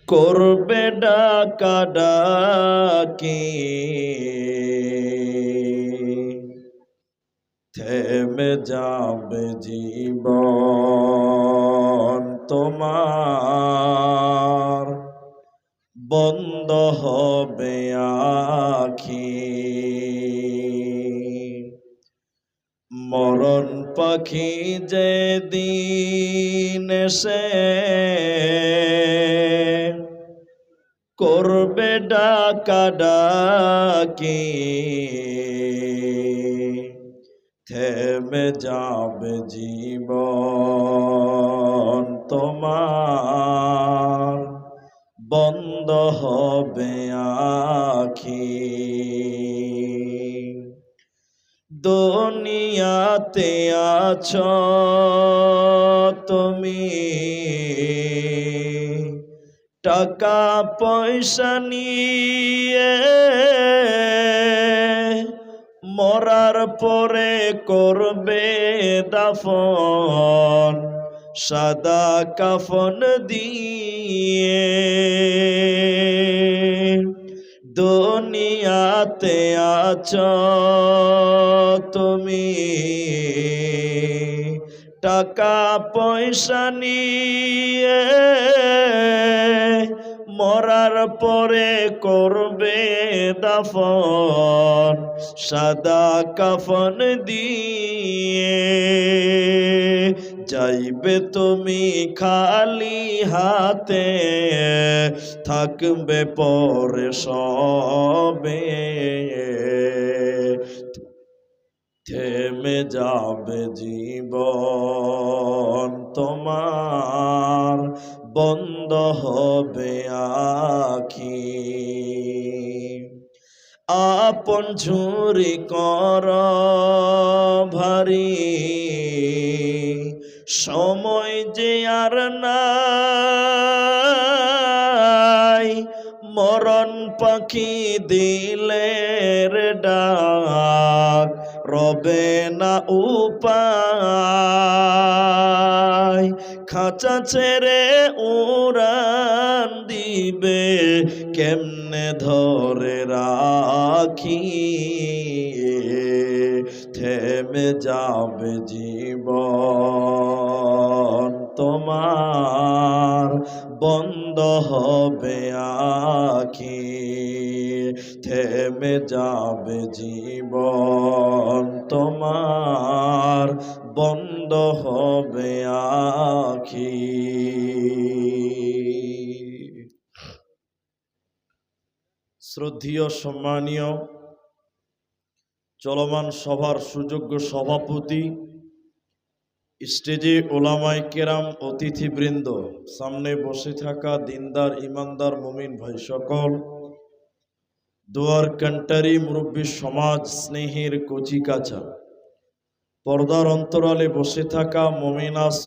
করবে ডাকাডাকি, থেমে যাবে জীবন তোমার, বন্ধ হবে আখি। মরণ পাখি যেদিন এসে করবে ডাকাডাকি, থেমে যাবে জীবন তোমার, বন্ধ হবে আখি। দুনিয়াতে আছো তুমি টাকা পয়সা নিয়ে, মরার পরে করবে দাফন সাদা কাফন দিয়ে। দুনিয়াতে আছো তুমি টাকা পয়সা নিয়ে, মরার পরে করবে দাফন সাদা কাফন দিয়ে। যাইবে তুমি খালি হাতে, থাকবে পরে সবে, থেমে যাবে জীবন তোমার, বন্ধ হবে আখি। আপন ঝুরি কর ভারী, সময় যে আর নাই, মরণ পাখি দিলের ডাক রবে না উপায়। খাঁচা ছেড়ে উড়ান দিবে কেমনে ধরে রাখি, থেমে যাবে জীবন তোমার, বন্ধ হবে আখি। থেমে যাবে জীবন তোমার, বন্ধ হবে আখি। শ্রদ্ধেয় সম্মানীয় চলমান সভার সুযোগ্য সভাপতি, স্টেজে ওলামায়ে কেরাম, অতিথিবৃন্দ, সামনে বসে থাকা দিনদার ইমানদার মুমিন ভাই সকল, দোয়ার কান্টারি মুরব্বী সমাজ স্নেহের কচিকাঁচা, পর্দার অন্তরালে বসে থাকা মুমিনা